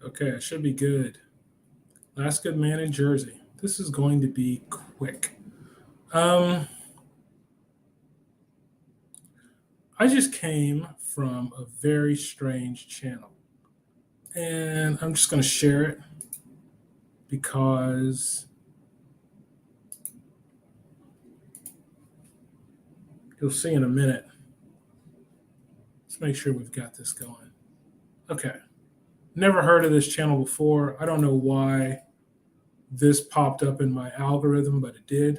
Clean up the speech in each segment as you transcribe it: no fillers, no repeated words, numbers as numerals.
Okay, I should be good. Last good man in Jersey. This is going to be quick. Um, I just came from a very strange channel, and I'm just going to share it because you'll see in a minute. Let's make sure we've got this going. Okay. Never heard of this channel before. I don't know why this popped up in my algorithm, but it did.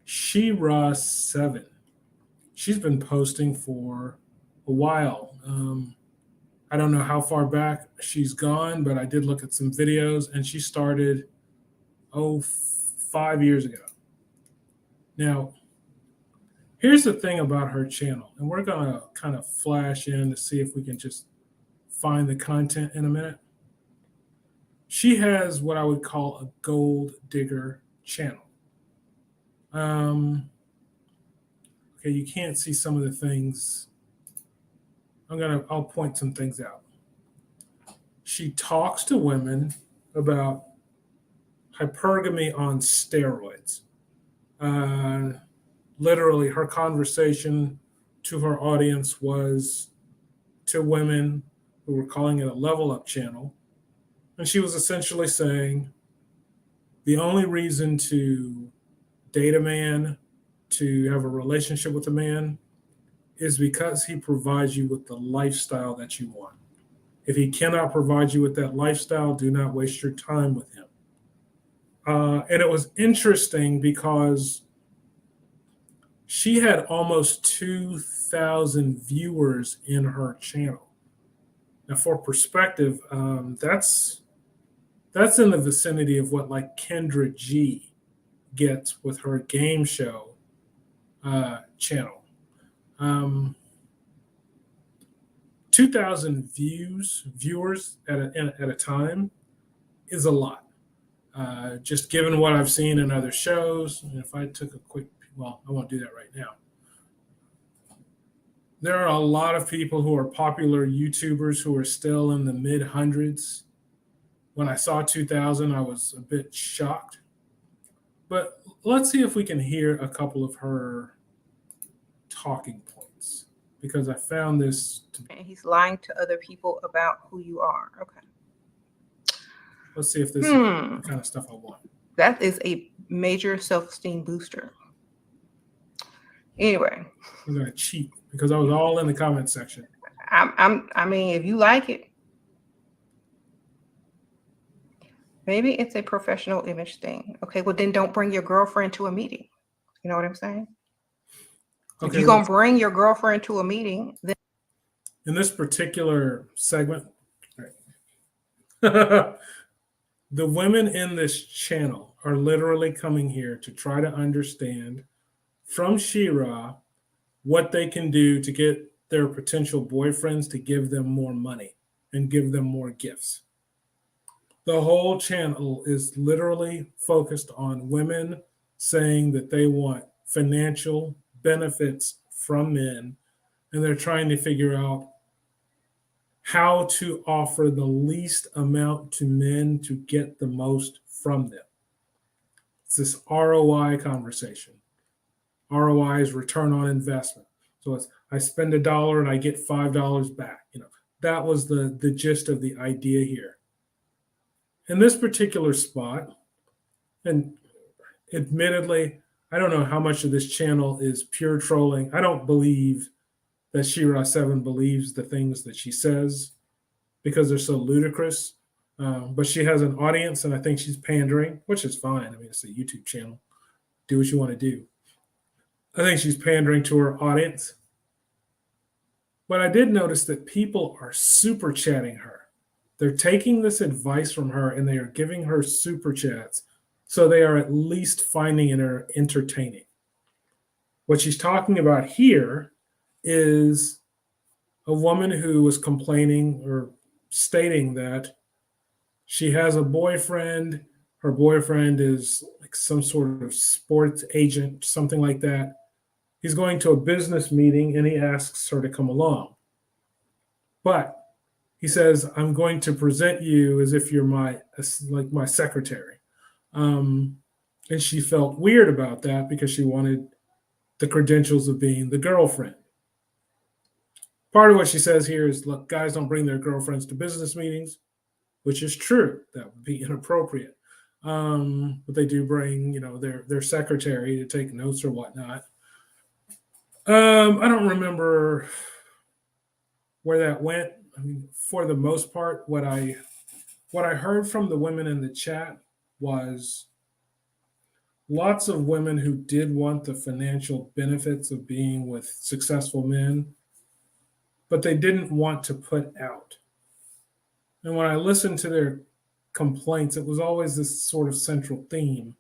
SheRaSeven. She's been posting for a while. I don't know how far back she's gone, but I did look at some videos, and she started 5 years ago. Now, here's the thing about her channel, and we're going to kind of flash in to see if we can just find the content in a minute. She has what I would call a gold digger channel. Okay, you can't see some of the things. I'll point some things out. She talks to women about hypergamy on steroids. Literally, her conversation to her audience was to women who were calling it a level up channel. And she was essentially saying the only reason to date a man, to have a relationship with a man, is because he provides you with the lifestyle that you want. If he cannot provide you with that lifestyle, do not waste your time with him. And it was interesting because she had almost 2,000 viewers in her channel. Now, for perspective, that's in the vicinity of what like Kendra G gets with her game show channel. 2,000 viewers at a time is a lot. Just given what I've seen in other shows, and if I took a quick, well, I won't do that right now. There are a lot of people who are popular YouTubers who are still in the mid hundreds. When I saw 2,000, I was a bit shocked. But let's see if we can hear a couple of her talking points, because I found this And he's lying to other people about who you are. Okay. Let's see if this is the kind of stuff I want. That is a major self-esteem booster. Anyway. I'm going to cheat because I was all in the comment section. I mean, if you like it, maybe it's a professional image thing. Okay, well then don't bring your girlfriend to a meeting. You know what I'm saying? Okay, if you're going to bring your girlfriend to a meeting, then in this particular segment, right, the women in this channel are literally coming here to try to understand from She-Ra what they can do to get their potential boyfriends to give them more money and give them more gifts. The whole channel is literally focused on women saying that they want financial benefits from men, and they're trying to figure out how to offer the least amount to men to get the most from them. It's this ROI conversation. ROI is return on investment. So it's I spend $1 and I get $5 back. That was the gist of the idea here. In this particular spot, and admittedly, I don't know how much of this channel is pure trolling. I don't believe that SheRaSeven believes the things that she says because they're so ludicrous. But she has an audience, and I think she's pandering, which is fine. I mean, it's a YouTube channel. Do what you want to do. I think she's pandering to her audience. But I did notice that people are super chatting her. They're taking this advice from her, and they are giving her super chats. So they are at least finding it entertaining. What she's talking about here is a woman who was complaining or stating that she has a boyfriend. Her boyfriend is like some sort of sports agent, something like that. He's going to a business meeting and he asks her to come along. But he says, "I'm going to present you as if you're my secretary." Um, and she felt weird about that because she wanted the credentials of being the girlfriend. Part of what she says here is, look, guys don't bring their girlfriends to business meetings, which is true. That would be inappropriate. But they do bring, their secretary to take notes or whatnot. I don't remember where that went. I mean, for the most part, what I heard from the women in the chat was lots of women who did want the financial benefits of being with successful men, but they didn't want to put out. And when I listened to their complaints, it was always this sort of central theme.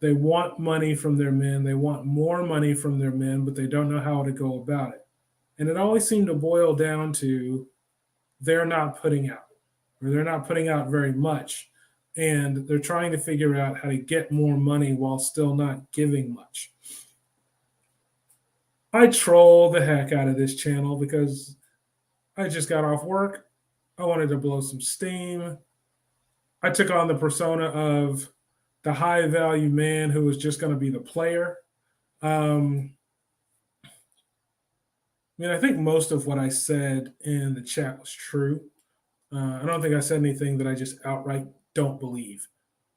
They want money from their men, they want more money from their men, but they don't know how to go about it. And it always seemed to boil down to they're not putting out, or they're not putting out very much. And they're trying to figure out how to get more money while still not giving much. I troll the heck out of this channel because I just got off work. I wanted to blow some steam. I took on the persona of the high value man who was just going to be the player. I think most of what I said in the chat was true. I don't think I said anything that I just outright don't believe.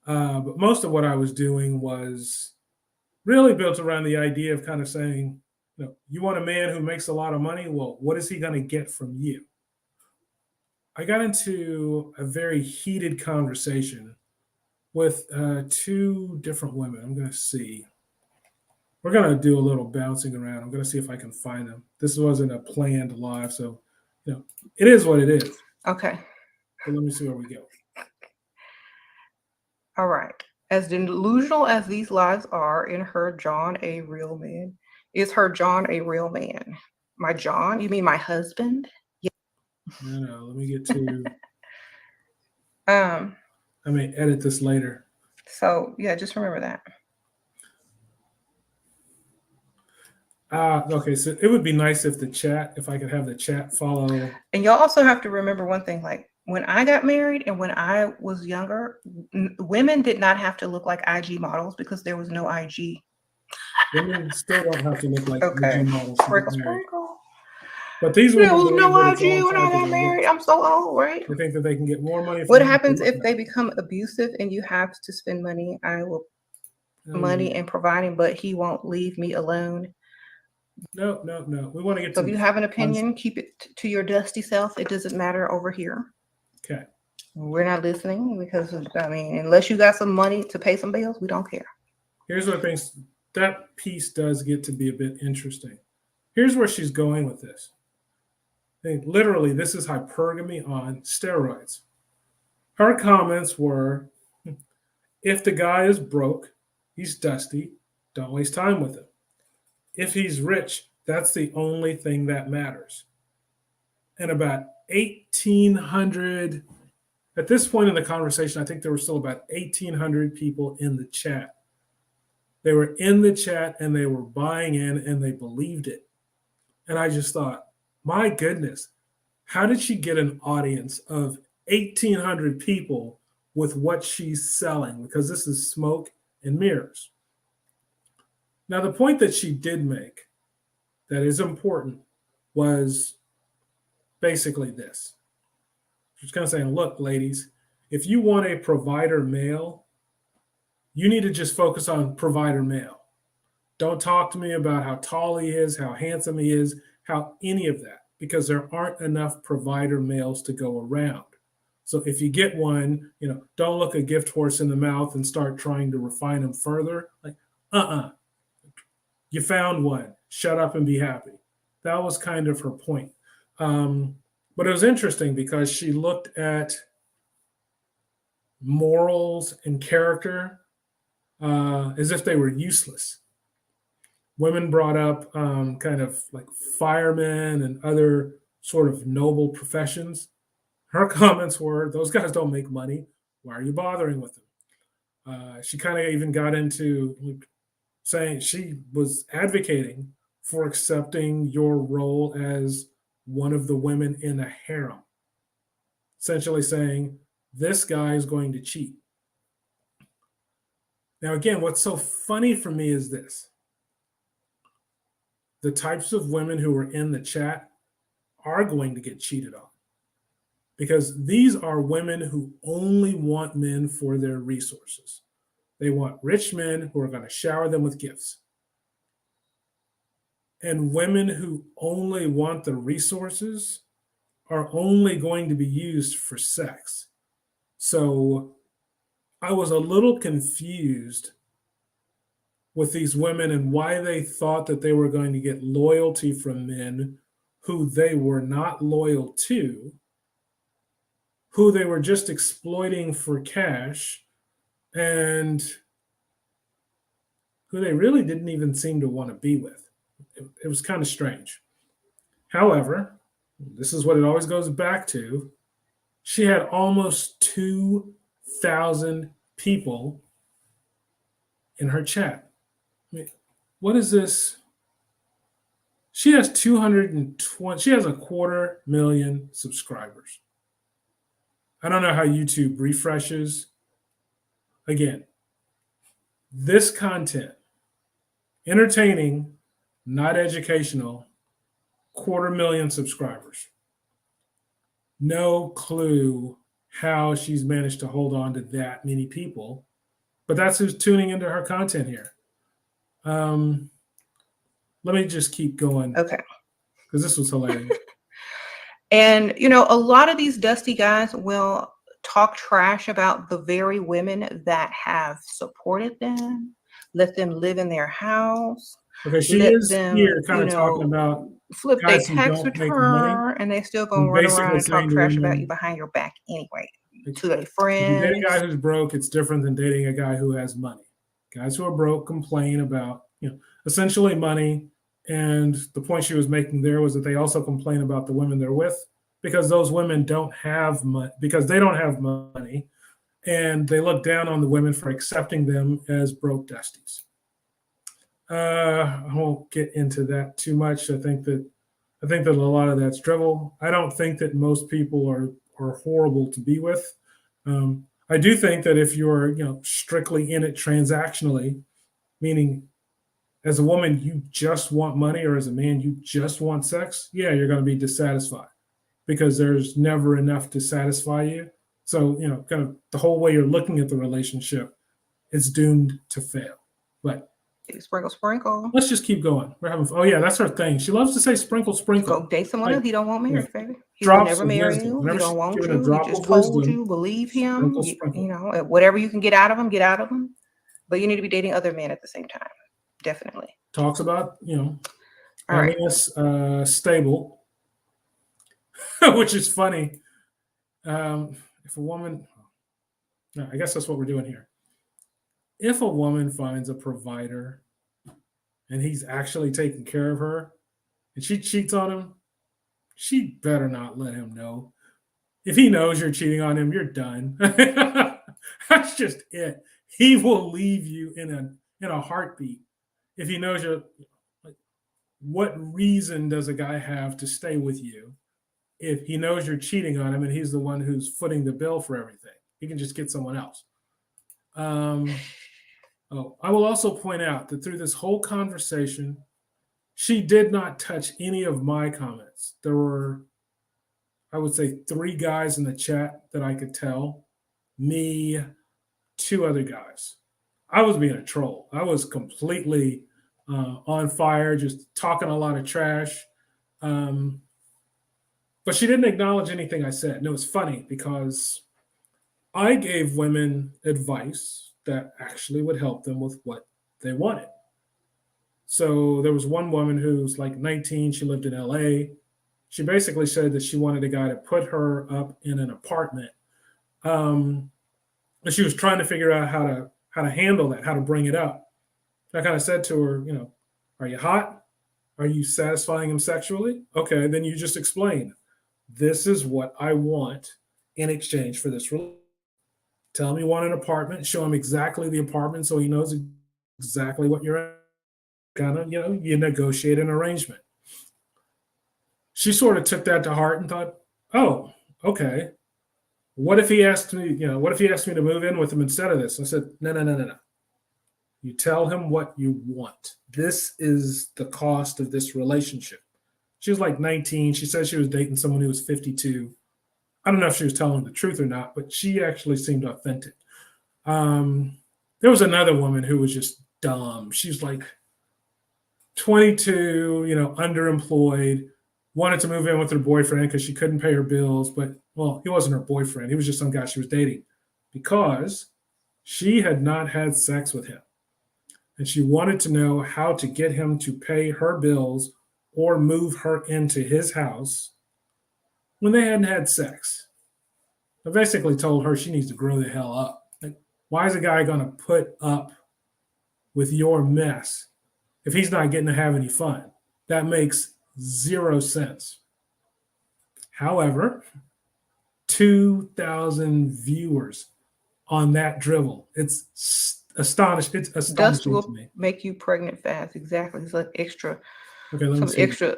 But most of what I was doing was really built around the idea of kind of saying, you want a man who makes a lot of money? Well, what is he going to get from you? I got into a very heated conversation with two different women. I'm going to see. We're going to do a little bouncing around. I'm going to see if I can find them. This wasn't a planned live, so it is what it is. Okay. But let me see where we go. All right. As delusional as these lives are in Her John a real man? Is Her John a real man? My John? You mean my husband? Yeah. No, let me get to. I may edit this later. So yeah, just remember that. Okay, so it would be nice if I could have the chat follow. And y'all also have to remember one thing, like when I got married and when I was younger, women did not have to look like IG models because there was no IG. Women still don't have to look like IG models. Sprinkle. But these women, there was no IG when I got married. I'm so old, right? They think that they can get more money. What happens if they become abusive and you have to spend money? I will money and providing, but he won't leave me alone. No. We want to get so if you have an opinion, keep it to your dusty self. It doesn't matter over here. Okay. We're not listening because, unless you got some money to pay some bills, we don't care. Here's what I think that piece does get to be a bit interesting. Here's where she's going with this. Literally, this is hypergamy on steroids. Her comments were, if the guy is broke, he's dusty, don't waste time with him. If he's rich, that's the only thing that matters. And about 1,800, at this point in the conversation, I think there were still about 1,800 people in the chat. They were in the chat and they were buying in and they believed it. And I just thought, my goodness, how did she get an audience of 1,800 people with what she's selling? Because this is smoke and mirrors. Now, the point that she did make that is important was basically this. She's kind of saying, look, ladies, if you want a provider male, you need to just focus on provider male. Don't talk to me about how tall he is, how handsome he is, how any of that, because there aren't enough provider males to go around. So if you get one, don't look a gift horse in the mouth and start trying to refine him further. Like, you found one. Shut up and be happy. That was kind of her point. But it was interesting because she looked at morals and character as if they were useless. Women brought up kind of like firemen and other sort of noble professions. Her comments were, those guys don't make money. Why are you bothering with them? She kind of even got into saying she was advocating for accepting your role as one of the women in a harem. essentially saying, this guy is going to cheat. Now, again, what's so funny for me is this. The types of women who are in the chat are going to get cheated on, because these are women who only want men for their resources. They want rich men who are going to shower them with gifts. And women who only want the resources are only going to be used for sex. So I was a little confused with these women and why they thought that they were going to get loyalty from men who they were not loyal to, who they were just exploiting for cash, and who they really didn't even seem to want to be with. It was kind of strange. However, this is what it always goes back to. She had almost 2,000 people in her chat. I mean, what is this? She has 220, she has 250,000 subscribers. I don't know how YouTube refreshes. Again, this content, entertaining, not educational, 250,000 subscribers. No clue how she's managed to hold on to that many people, but that's who's tuning into her content here. Let me just keep going. Okay. Because this was hilarious. And, a lot of these dusty guys will talk trash about the very women that have supported them, let them live in their house. Okay, she let is them, here kind of talking about flip their guys who text don't with make money, her, and they still gonna and run around basically and talk saying to trash about you women, behind your back anyway. like, To their if you date a guy friends. who's broke, it's different than dating a guy who has money. Guys who are broke complain about, essentially money. And the point she was making there was that they also complain about the women they're with, because those women don't have money, because they don't have money, and they look down on the women for accepting them as broke dusties. I won't get into that too much. I think that a lot of that's drivel. I don't think that most people are horrible to be with. I do think that if you're strictly in it transactionally, meaning as a woman you just want money, or as a man you just want sex, yeah, you're going to be dissatisfied because there's never enough to satisfy you. So kind of the whole way you're looking at the relationship, it's doomed to fail. But Sprinkle, sprinkle. let's just keep going. We're having fun. Oh yeah, that's her thing. She loves to say sprinkle, sprinkle. Go date someone else. He don't want marriage, baby. He will Drops never of marry wisdom. you. He Whenever don't she's want given a you. He drop just of told wisdom, you, believe him. sprinkle, sprinkle. Whatever you can get out of him, get out of him. But you need to be dating other men at the same time. Definitely. Talks about All having right. us stable, which is funny. If a woman, no, I guess that's what we're doing here. If a woman finds a provider and he's actually taking care of her, and she cheats on him, she better not let him know. If he knows you're cheating on him, you're done. That's just it. He will leave you in a heartbeat if he knows you're. Like, what reason does a guy have to stay with you if he knows you're cheating on him and he's the one who's footing the bill for everything? He can just get someone else. I will also point out that through this whole conversation, she did not touch any of my comments. There were, I would say, 3 guys in the chat that I could tell. Me, 2 other guys. I was being a troll. I was completely on fire, just talking a lot of trash. But she didn't acknowledge anything I said. And it was funny because I gave women advice that actually would help them with what they wanted. So there was one woman who's like 19. She lived in LA. She basically said that she wanted a guy to put her up in an apartment. And she was trying to figure out how to handle that, how to bring it up. I kind of said to her, are you hot? Are you satisfying him sexually? Okay, then you just explain. This is what I want in exchange for this relationship. Tell him you want an apartment. Show him exactly the apartment so he knows exactly what you're at. Kind of, you negotiate an arrangement. She sort of took that to heart and thought, oh, okay. What if he asked me, what if he asked me to move in with him instead of this? I said, no, no, no, no, no. You tell him what you want. This is the cost of this relationship. She was like 19. She said she was dating someone who was 52. I don't know if she was telling the truth or not, but she actually seemed authentic. There was another woman who was just dumb. She's like 22, underemployed, wanted to move in with her boyfriend because she couldn't pay her bills. But, well, he wasn't her boyfriend. He was just some guy she was dating because she had not had sex with him. And she wanted to know how to get him to pay her bills or move her into his house when they hadn't had sex. I basically told her she needs to grow the hell up. Like, why is a guy going to put up with your mess if he's not getting to have any fun? That makes zero sense. However, 2,000 viewers on that drivel. It's astonishing. It's Dust astonishing to will me. make you pregnant fast. Exactly. It's like extra, Okay, let me some see. extra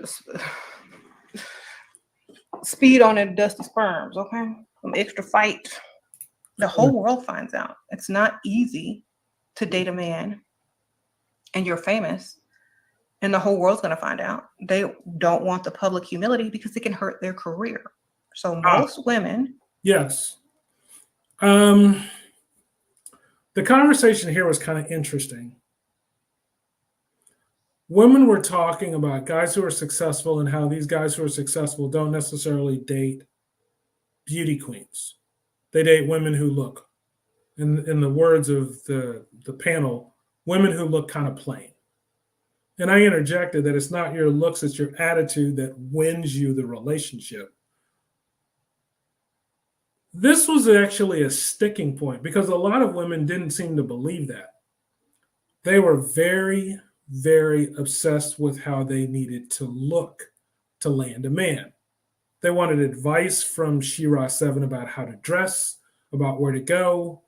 speed on that dusty sperms. Okay, some extra fight. The whole world finds out. It's not easy to date a man, and you're famous, and the whole world's going to find out. They don't want the public humility because it can hurt their career. So most women. Yes. The conversation here was kind of interesting. Women were talking about guys who are successful and how these guys who are successful don't necessarily date beauty queens. They date women who look, in the words of the panel, women who look kind of plain. And I interjected that it's not your looks, it's your attitude that wins you the relationship. This was actually a sticking point because a lot of women didn't seem to believe that. They were very, very obsessed with how they needed to look to land a man. They wanted advice from SheRaSeven about how to dress, about where to go,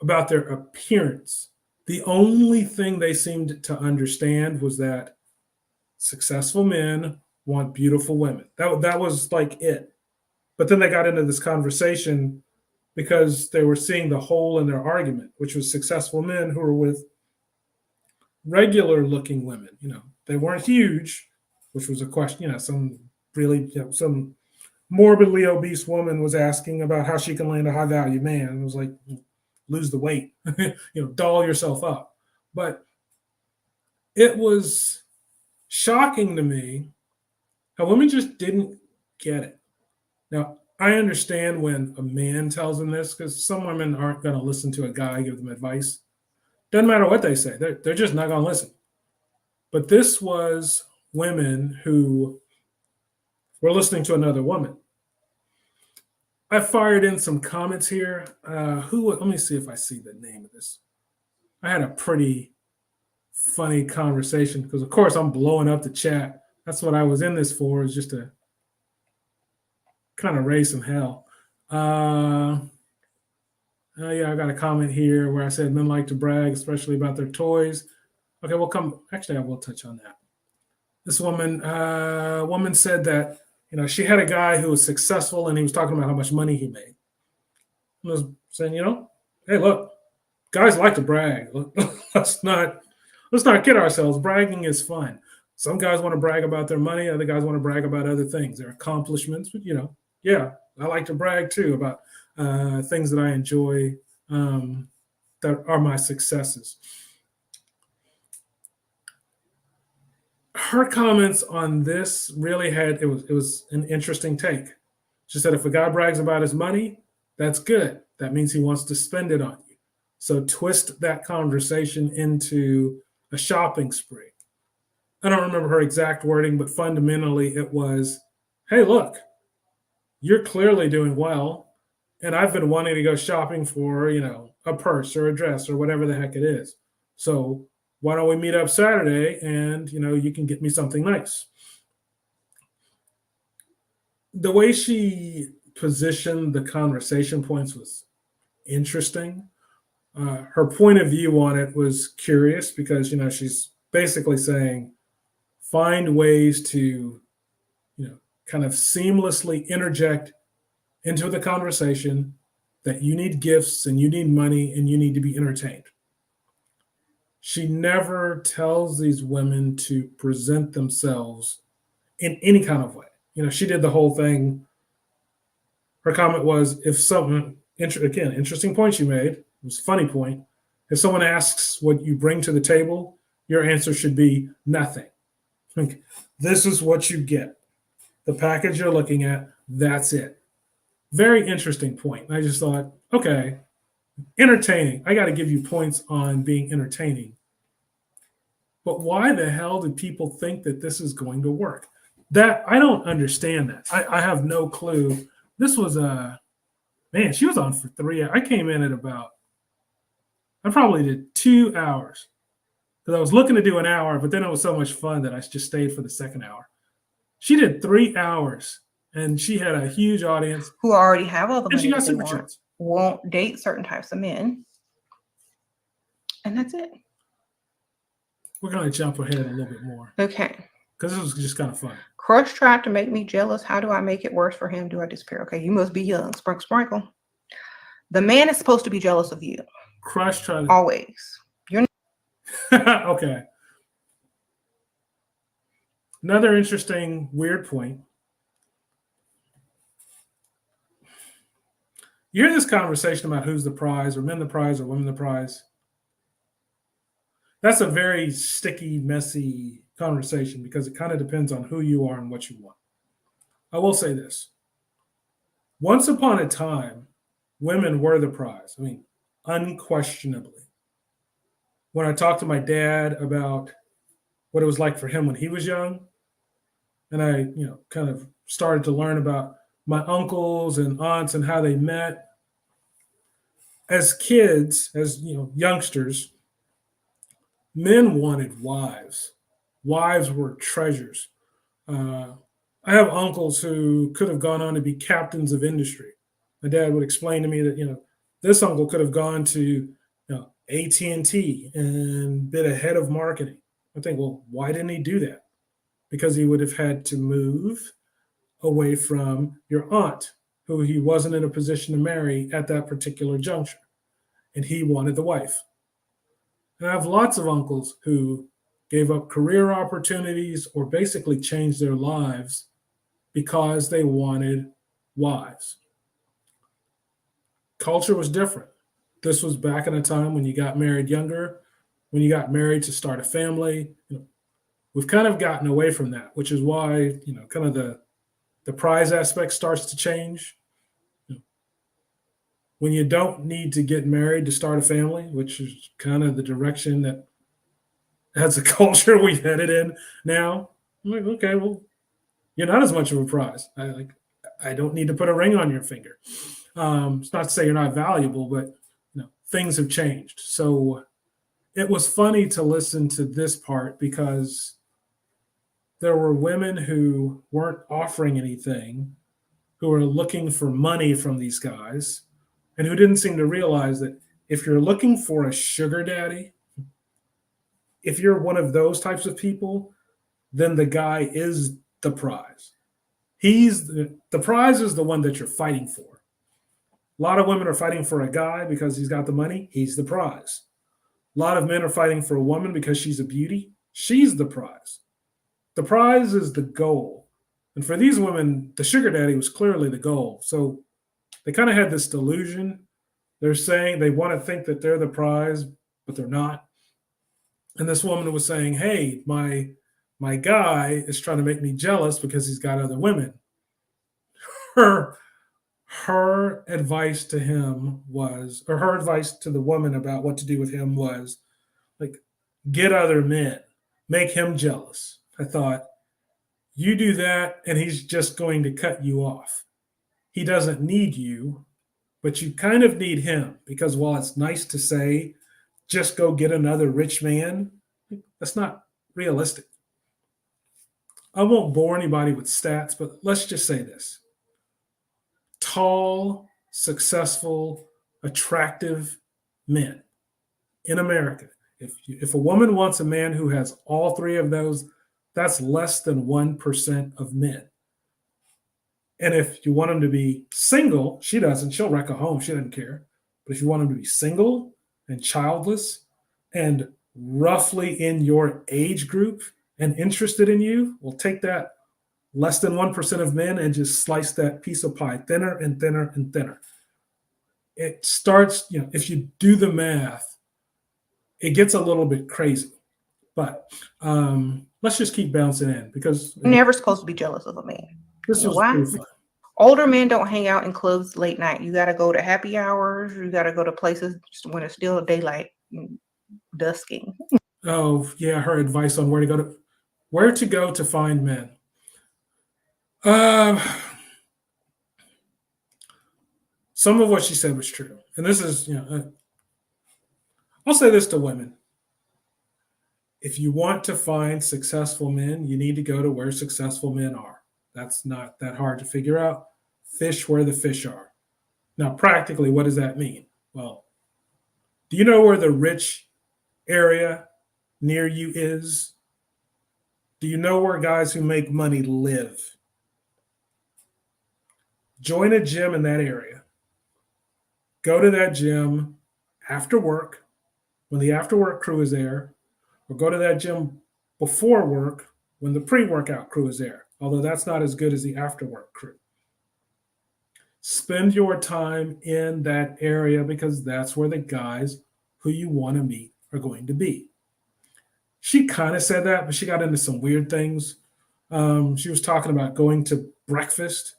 about their appearance. The only thing they seemed to understand was that successful men want beautiful women. That was like it. But then they got into this conversation because they were seeing the hole in their argument, which was successful men who were with regular looking women. They weren't huge, which was a question. Some really, some morbidly obese woman was asking about how she can land a high value man. And it was like, lose the weight, doll yourself up. But it was shocking to me how women just didn't get it. Now, I understand when a man tells them this because some women aren't going to listen to a guy give them advice. Doesn't matter what they say, they're just not going to listen. But this was women who were listening to another woman. I fired in some comments here. Let me see if I see the name of this. I had a pretty funny conversation because, of course, I'm blowing up the chat. That's what I was in this for, is just to kind of raise some hell. Yeah, I got a comment here where I said men like to brag, especially about their toys. Okay, we'll come. Actually, I will touch on that. This woman said that she had a guy who was successful and he was talking about how much money he made. I was saying, hey, look, guys like to brag. let's not kid ourselves. Bragging is fun. Some guys want to brag about their money. Other guys want to brag about other things, their accomplishments. But yeah, I like to brag too about things that I enjoy that are my successes. Her comments on this really it was an interesting take. She said if a guy brags about his money, that's good. That means he wants to spend it on you. So twist that conversation into a shopping spree. I don't remember her exact wording, but fundamentally it was, hey, look, you're clearly doing well. And I've been wanting to go shopping for, a purse or a dress or whatever the heck it is. So why don't we meet up Saturday and, you can get me something nice. The way she positioned the conversation points was interesting. Her point of view on it was curious because, she's basically saying, find ways to, kind of seamlessly interject into the conversation that you need gifts and you need money and you need to be entertained. She never tells these women to present themselves in any kind of way. She did the whole thing. Her comment was, if someone, again, interesting point she made, it was a funny point. If someone asks what you bring to the table, your answer should be nothing. Like, this is what you get. The package you're looking at, that's it. Very interesting point. I just thought, okay, entertaining. I got to give you points on being entertaining. But why the hell do people think that this is going to work? That I don't understand that. I have no clue. This was man, she was on for 3 hours. I came in at I probably did 2 hours because I was looking to do an hour, but then it was so much fun that I just stayed for the second hour. She did 3 hours and she had a huge audience. Who already have all the And money she got that they super want, chats. won't date certain types of men. And that's it. We're going to jump ahead a little bit more Okay. because this was just kind of fun. Crush tried to make me jealous. How do I make it worse for him? Do I disappear? Okay, you must be young. Sprinkle, sprinkle. The man is supposed to be jealous of you. Crush tried to... Always. You're okay. Another interesting, weird point. You hear this conversation about who's the prize, or men the prize, or women the prize. That's a very sticky, messy conversation because it kind of depends on who you are and what you want. I will say this. Once upon a time, women were the prize. I mean, unquestionably. When I talked to my dad about what it was like for him when he was young, and I, kind of started to learn about my uncles and aunts and how they met. As kids, as youngsters, men wanted wives. Wives were treasures. I have uncles who could have gone on to be captains of industry. My dad would explain to me that this uncle could have gone to AT&T and been a head of marketing. I think, well, why didn't he do that? Because he would have had to move away from your aunt, who he wasn't in a position to marry at that particular juncture. And he wanted the wife. And I have lots of uncles who gave up career opportunities or basically changed their lives because they wanted wives. Culture was different. This was back in a time when you got married younger, when you got married to start a family. We've kind of gotten away from that, which is why, kind of the prize aspect starts to change. When you don't need to get married to start a family, which is kind of the direction that as a culture we've headed in now, I'm like, okay, well, you're not as much of a prize. I don't need to put a ring on your finger. It's not to say you're not valuable, but things have changed. So it was funny to listen to this part because there were women who weren't offering anything, who were looking for money from these guys, and who didn't seem to realize that if you're looking for a sugar daddy, if you're one of those types of people, then the guy is the prize. The prize is the one that you're fighting for. A lot of women are fighting for a guy because he's got the money. He's the prize. A lot of men are fighting for a woman because she's a beauty. She's the prize. The prize is the goal. And for these women, the sugar daddy was clearly the goal. So they kind of had this delusion. They're saying they want to think that they're the prize, but they're not. And this woman was saying, hey, my guy is trying to make me jealous because he's got other women. Her advice to him was, or her advice to the woman about what to do with him was, like, get other men, make him jealous. I thought, you do that and he's just going to cut you off. He doesn't need you, but you kind of need him, because while it's nice to say, just go get another rich man, that's not realistic. I won't bore anybody with stats, but let's just say this. Tall, successful, attractive men in America. If a woman wants a man who has all three of those, that's less than 1% of men. And if you want them to be single, she doesn't. She'll wreck a home. She doesn't care. But if you want them to be single and childless and roughly in your age group and interested in you, we'll take that less than 1% of men and just slice that piece of pie thinner and thinner and thinner. It starts, if you do the math, it gets a little bit crazy. But let's just keep bouncing in because You're never supposed to be jealous of a man. this You know was why? pretty fun. Older men don't hang out in clubs late night. You got to go to happy hours. You got to go to places when it's still daylight, dusking. Oh yeah, her advice on where to go to find men. Uh, some of what she said was true, and this is I'll say this to women: if you want to find successful men, you need to go to where successful men are. That's not that hard to figure out. Fish where the fish are. Now, practically, what does that mean? Well, do you know where the rich area near you is? Do you know where guys who make money live? Join a gym in that area. Go to that gym after work when the after work crew is there, or go to that gym before work when the pre workout crew is there, although that's not as good as the after work crew. Spend your time in that area because that's where the guys who you want to meet are going to be. She kind of said that, but she got into some weird things. She was talking about going to breakfast.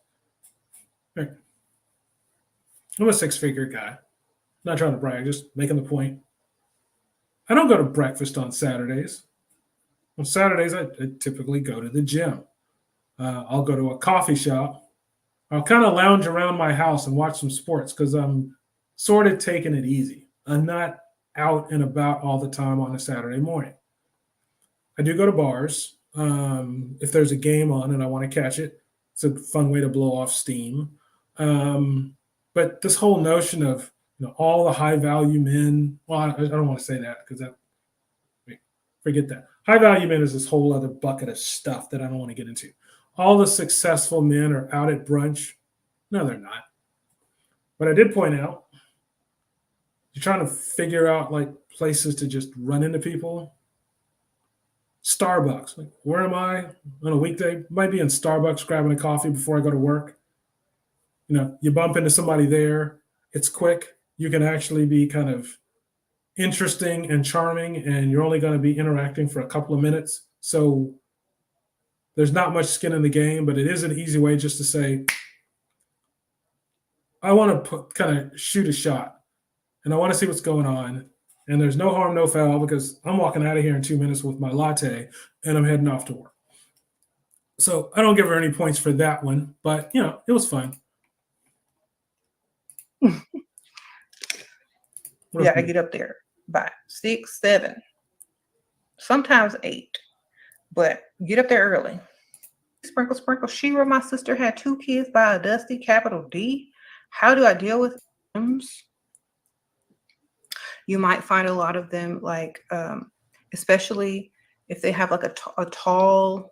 I'm a six-figure guy. Not trying to brag, just making the point. I don't go to breakfast on Saturdays. On Saturdays, I typically go to the gym. I'll go to a coffee shop. I'll kind of lounge around my house and watch some sports because I'm sort of taking it easy. I'm not out and about all the time on a Saturday morning. I do go to bars. If there's a game on and I want to catch it, it's a fun way to blow off steam. But this whole notion of all the high value men, well, I don't want to say that because forget that. High value men is this whole other bucket of stuff that I don't want to get into. All the successful men are out at brunch. No, they're not. But I did point out, you're trying to figure out like places to just run into people. Starbucks. Like, where am I on a weekday? Might be in Starbucks grabbing a coffee before I go to work. You bump into somebody there. It's quick. You can actually be kind of interesting and charming, and you're only going to be interacting for a couple of minutes. So there's not much skin in the game, but it is an easy way just to say, I want to kind of shoot a shot, and I want to see what's going on. And there's no harm, no foul, because I'm walking out of here in 2 minutes with my latte, and I'm heading off to work. So I don't give her any points for that one, but, it was fun. Yeah, I get up there by 6, 7, sometimes 8, but get up there early. Sprinkle, sprinkle. Shira, my sister, had 2 kids by a Dusty, capital D. How do I deal with them? You might find a lot of them, like, especially if they have like a tall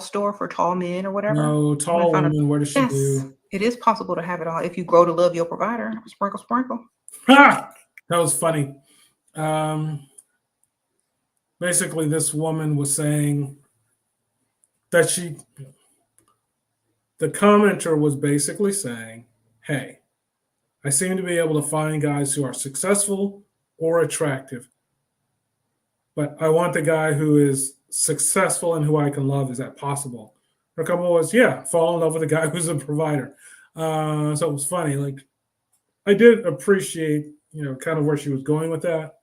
store for tall men or whatever. No, tall women, what does she do? It is possible to have it all if you grow to love your provider. Sprinkle, sprinkle. That was funny. Basically, this woman was saying that the commenter was basically saying, hey, I seem to be able to find guys who are successful or attractive, but I want the guy who is successful and who I can love. Is that possible? Her comment was, yeah, fall in love with a guy who's a provider. So it was funny. Like, I did appreciate, kind of where she was going with that.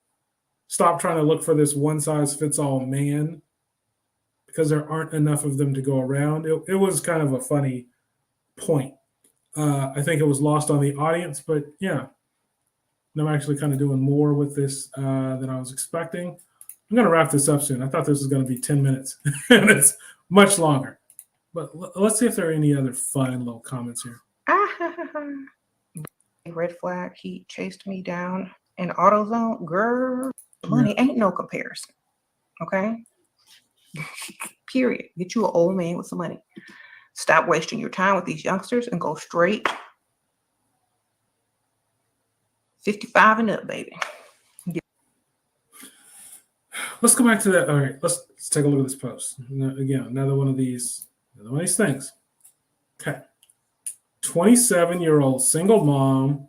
Stop trying to look for this one-size-fits-all man because there aren't enough of them to go around. It was kind of a funny point. I think it was lost on the audience, but yeah, I'm actually kind of doing more with this than I was expecting. I'm going to wrap this up soon. I thought this was going to be 10 minutes, and it's much longer. But let's see if there are any other fun little comments here. Red flag, he chased me down in AutoZone. Girl, money ain't no comparison. Okay? Period. Get you an old man with some money. Stop wasting your time with these youngsters and go straight 55 and up, baby. Let's go back to that. All right, let's take a look at this post. Again, another one of these things. Okay. 27-year-old single mom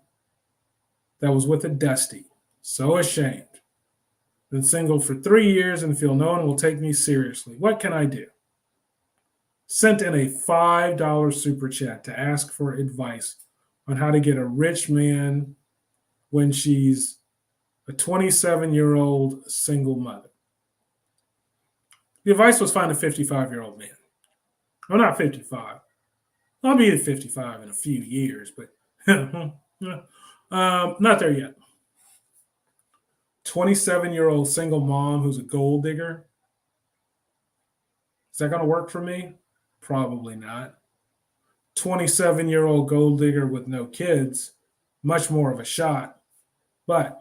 that was with a Dusty. So ashamed. Been single for 3 years and feel no one will take me seriously. What can I do? Sent in a $5 super chat to ask for advice on how to get a rich man when she's a 27-year-old single mother. The advice was find a 55-year-old man. Well, not 55. I'll be at 55 in a few years, but not there yet. 27-year-old single mom who's a gold digger. Is that going to work for me? Probably not. 27-year-old gold digger with no kids, much more of a shot. But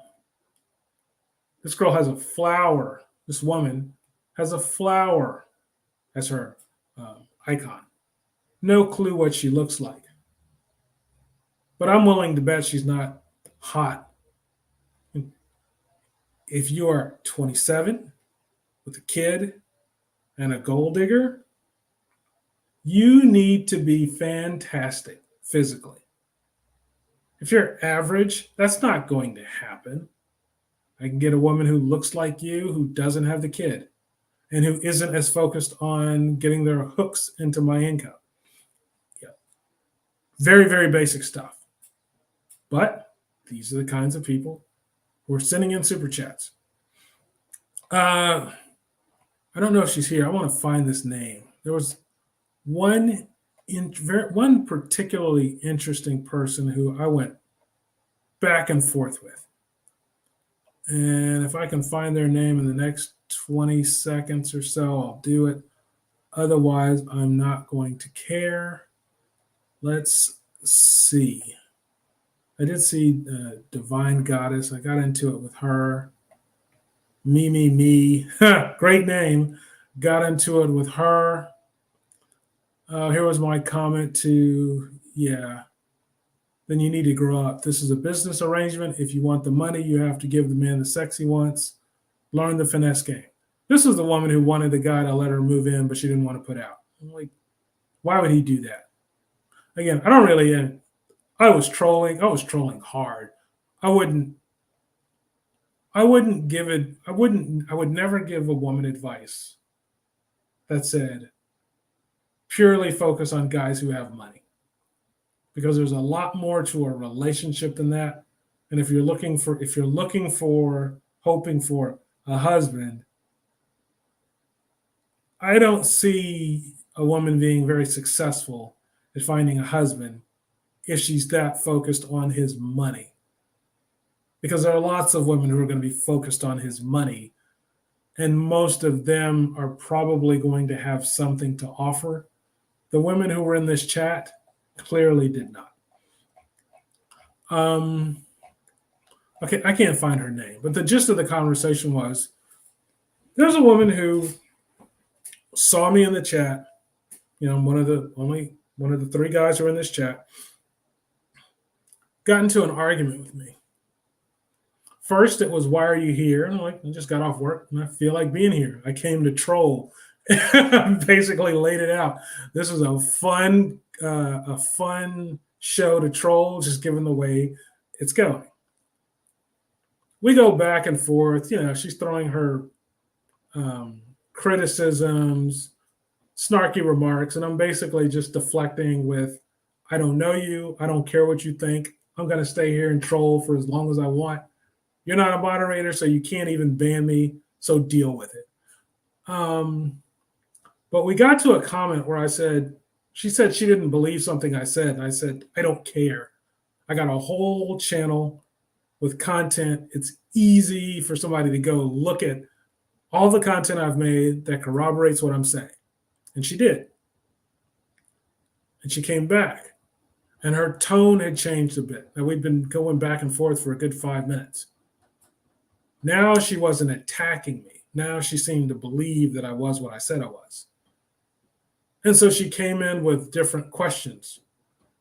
this girl has a flower. This woman has a flower as her icon. No clue what she looks like. But I'm willing to bet she's not hot. If you are 27 with a kid and a gold digger, you need to be fantastic physically. If you're average, that's not going to happen. I can get a woman who looks like you, who doesn't have the kid, and who isn't as focused on getting their hooks into my income. Yeah. Very, very basic stuff. But these are the kinds of people who are sending in super chats. I don't know if she's here. I want to find this name. There was one particularly interesting person who I went back and forth with. And if I can find their name in the next 20 seconds or so, I'll do it. Otherwise, I'm not going to care. Let's see. I did see Divine Goddess. I got into it with her. Me. Great name. Got into it with her. Here was my comment to, then you need to grow up. This is a business arrangement. If you want the money, you have to give the man the sex he wants. Learn the finesse game. This was the woman who wanted the guy to let her move in, but she didn't want to put out. I'm like, why would he do that? Again, I was trolling hard. I would never give a woman advice that said, purely focus on guys who have money. Because there's a lot more to a relationship than that. And if you're hoping for a husband, I don't see a woman being very successful at finding a husband if she's that focused on his money. Because there are lots of women who are going to be focused on his money, and most of them are probably going to have something to offer. The women who were in this chat clearly did not. Okay, I can't find her name, but the gist of the conversation was there's a woman who saw me in the chat, one of the three guys who are in this chat, got into an argument with me. First, it was, why are you here? And I'm like, I just got off work and I feel like being here. I came to troll. Basically laid it out. This is a fun show to troll, just given the way it's going. We go back and forth. She's throwing her criticisms, snarky remarks, and I'm basically just deflecting with, I don't know you. I don't care what you think. I'm going to stay here and troll for as long as I want. You're not a moderator, so you can't even ban me, so deal with it. But we got to a comment where she said she didn't believe something I said. And I said, I don't care. I got a whole channel with content. It's easy for somebody to go look at all the content I've made that corroborates what I'm saying. And she did. And she came back. And her tone had changed a bit. Now, we'd been going back and forth for a good 5 minutes. Now she wasn't attacking me. Now she seemed to believe that I was what I said I was. And so she came in with different questions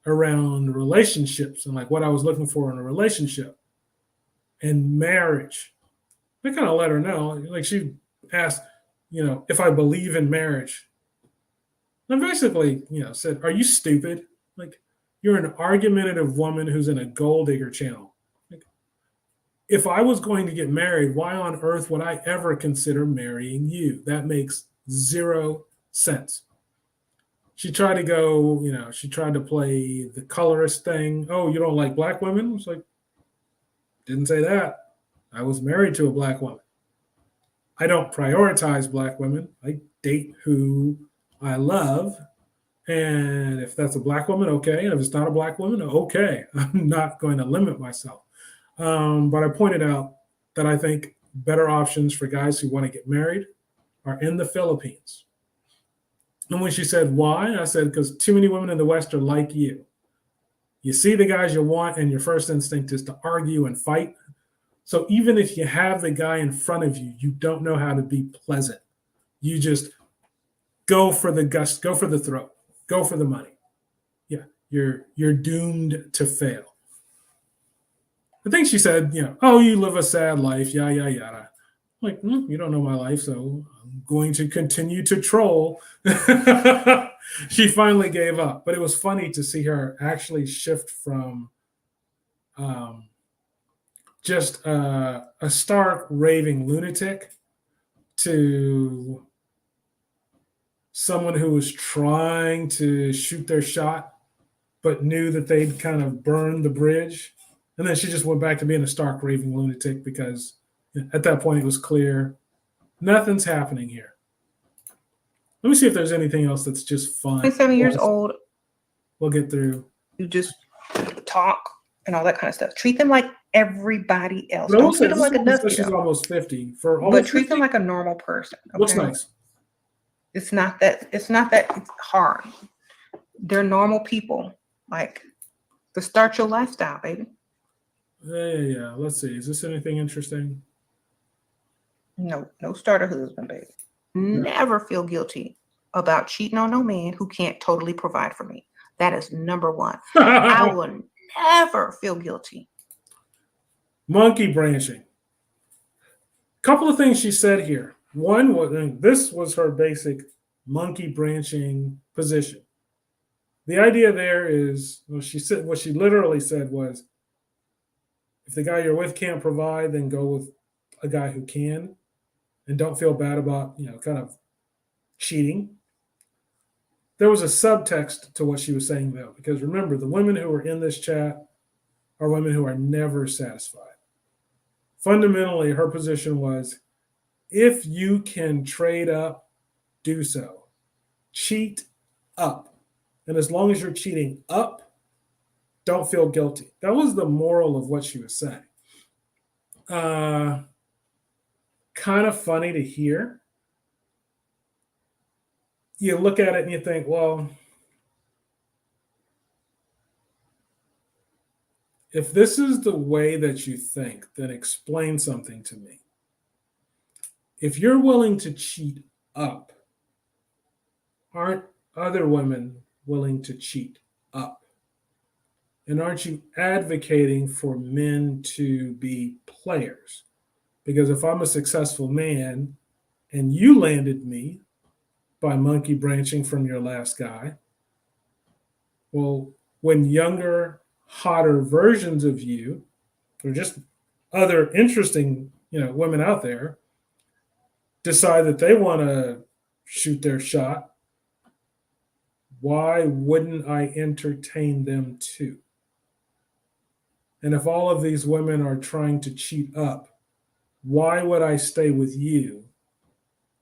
around relationships and like what I was looking for in a relationship and marriage. I kind of let her know. Like she asked, if I believe in marriage. And I basically, said, "Are you stupid? Like, you're an argumentative woman who's in a gold digger channel. Like, if I was going to get married, why on earth would I ever consider marrying you? That makes zero sense." She tried to go, she tried to play the colorist thing. "Oh, you don't like black women?" I was like, "Didn't say that. I was married to a black woman. I don't prioritize black women. I date who I love. And if that's a black woman, okay. And if it's not a black woman, okay. I'm not going to limit myself." But I pointed out that I think better options for guys who want to get married are in the Philippines. And when she said, "Why?" I said, "Because too many women in the West are like you. You see the guys you want, and your first instinct is to argue and fight. So even if you have the guy in front of you, you don't know how to be pleasant. You just go for the gust, go for the throat, go for the money. Yeah, you're doomed to fail." I think she said, "Oh, you live a sad life, yada yada yada." I'm like, "You don't know my life, so I'm going to continue to troll." She finally gave up, but it was funny to see her actually shift from um, just a stark raving lunatic to someone who was trying to shoot their shot, but knew that they'd kind of burned the bridge. And then she just went back to being a stark raving lunatic because at that point it was clear nothing's happening here. Let me see if there's anything else that's just fun. 27 years old. We'll get through. You just talk and all that kind of stuff. Treat them like everybody else. But I will Don't say, treat them like a this woman says dusty she's though. almost 50. But treat them like a normal person. Looks Okay? nice. It's not that hard. They're normal people. Like, to start your lifestyle, baby. Yeah. Let's see. Is this anything interesting? No starter husband, baby. Never feel guilty about cheating on no man who can't totally provide for me. That is number one. I will never feel guilty. Monkey branching. Couple of things she said here. One was, and this was her basic monkey branching position. The idea there is, what she literally said was, if the guy you're with can't provide, then go with a guy who can, and don't feel bad about, kind of cheating. There was a subtext to what she was saying though, because remember, the women who are in this chat are women who are never satisfied. Fundamentally, her position was, if you can trade up, do so. Cheat up. And as long as you're cheating up, don't feel guilty. That was the moral of what she was saying. Kind of funny to hear. You look at it and you think, well, if this is the way that you think, then explain something to me. If you're willing to cheat up, aren't other women willing to cheat up? And aren't you advocating for men to be players? Because if I'm a successful man and you landed me by monkey branching from your last guy, well, when younger, hotter versions of you, or just other interesting, women out there, decide that they want to shoot their shot, why wouldn't I entertain them too? And if all of these women are trying to cheat up, why would I stay with you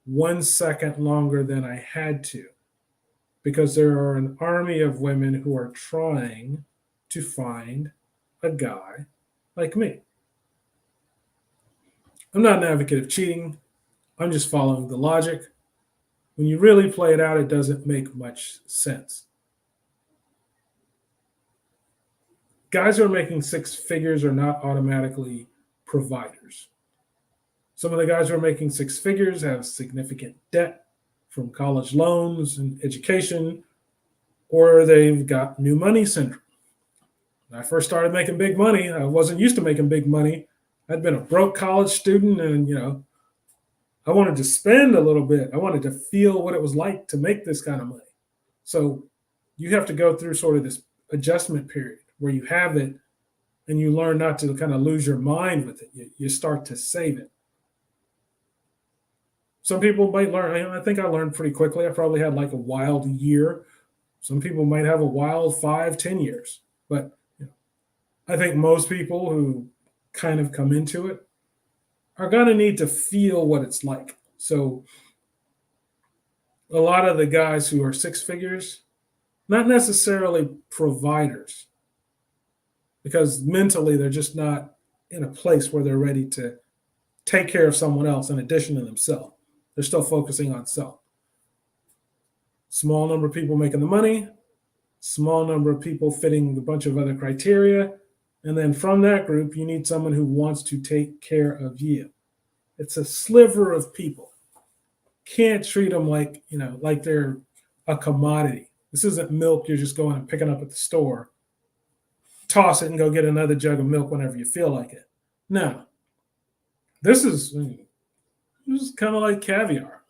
1 second longer than I had to? Because there are an army of women who are trying to find a guy like me. I'm not an advocate of cheating. I'm just following the logic. When you really play it out, it doesn't make much sense. Guys who are making six figures are not automatically providers. Some of the guys who are making six figures have significant debt from college loans and education, or they've got new money syndrome. When I first started making big money, I wasn't used to making big money. I'd been a broke college student, and I wanted to spend a little bit. I wanted to feel what it was like to make this kind of money. So you have to go through sort of this adjustment period where you have it and you learn not to kind of lose your mind with it. You start to save it. Some people might learn. I think I learned pretty quickly. I probably had like a wild year. Some people might have a wild 5, 10 years. But I think most people who kind of come into it are going to need to feel what it's like. So a lot of the guys who are six figures, not necessarily providers, because mentally they're just not in a place where they're ready to take care of someone else in addition to themselves. They're still focusing on self. Small number of people making the money, small number of people fitting a bunch of other criteria. And then from that group, you need someone who wants to take care of you. It's a sliver of people. Can't treat them like they're a commodity. This isn't milk you're just going and picking up at the store. Toss it and go get another jug of milk whenever you feel like it. No. This is kind of like caviar,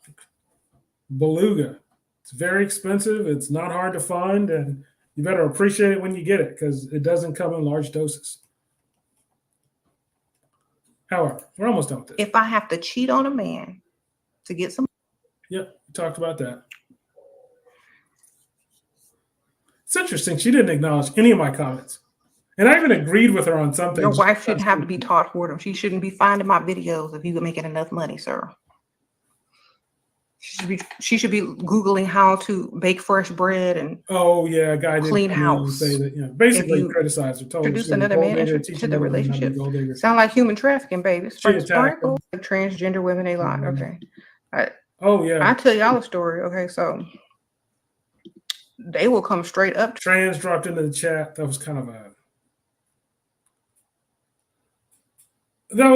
beluga. It's very expensive. It's not hard to find, and you better appreciate it when you get it because it doesn't come in large doses. However, we're almost done with this. If I have to cheat on a man to get some. Yep, we talked about that. It's interesting. She didn't acknowledge any of my comments. And I even agreed with her on something. Your wife shouldn't have to be taught whoredom. She shouldn't be finding my videos if you're making enough money, sir. She should be Googling how to bake fresh bread and a guy did clean house. Say that, basically criticized her. Told her introduce another man into the relationship. Sound like human trafficking, baby. Sprinkle. Transgender women, they lie. Okay. I tell y'all a story. Okay, so they will come straight up. Trans dropped into the chat. That was kind of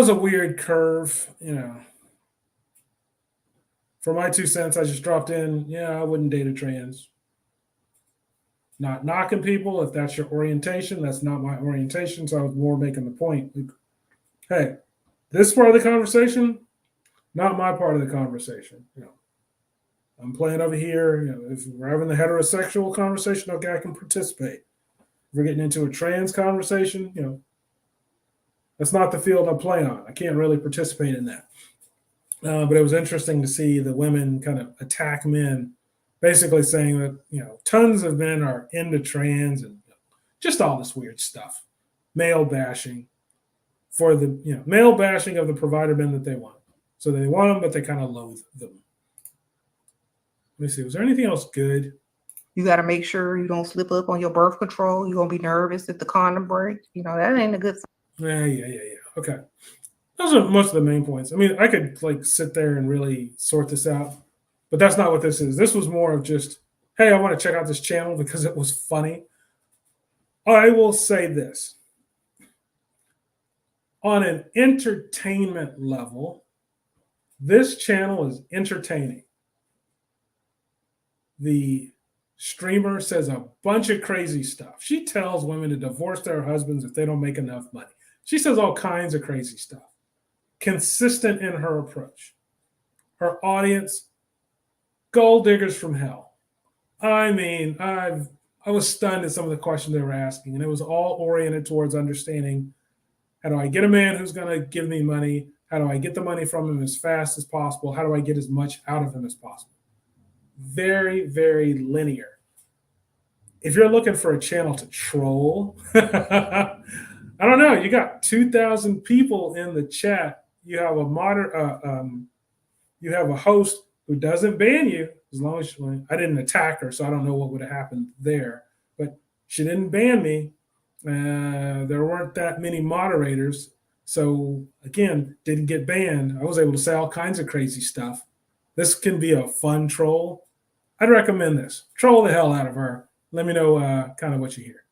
a weird curve, For my 2 cents, I just dropped in. I wouldn't date a trans. Not knocking people. If that's your orientation, that's not my orientation. So I was more making the point. Hey, this part of the conversation, not my part of the conversation. I'm playing over here. If we're having the heterosexual conversation, okay, I can participate. If we're getting into a trans conversation, that's not the field I play on. I can't really participate in that. But it was interesting to see the women kind of attack men, basically saying that, tons of men are into trans and just all this weird stuff. Male bashing for the, male bashing of the provider men that they want. So they want them, but they kind of loathe them. Let me see. Was there anything else good? You got to make sure you don't slip up on your birth control. You're going to be nervous if the condom breaks. That ain't a good thing. Yeah. Okay. Those are most of the main points. I mean, I could sit there and really sort this out, but that's not what this is. This was more of just, hey, I want to check out this channel because it was funny. I will say this. On an entertainment level, this channel is entertaining. The streamer says a bunch of crazy stuff. She tells women to divorce their husbands if they don't make enough money. She says all kinds of crazy stuff. Consistent in her approach. Her audience, gold diggers from hell. I mean, I was stunned at some of the questions they were asking, and it was all oriented towards understanding, how do I get a man who's going to give me money? How do I get the money from him as fast as possible? How do I get as much out of him as possible? Very, very linear. If you're looking for a channel to troll, I don't know. You got 2,000 people in the chat. You have you have a host who doesn't ban you as long as I didn't attack her, so I don't know what would have happened there. But she didn't ban me. There weren't that many moderators, so again, didn't get banned. I was able to say all kinds of crazy stuff. This can be a fun troll. I'd recommend this. Troll the hell out of her. Let me know kind of what you hear.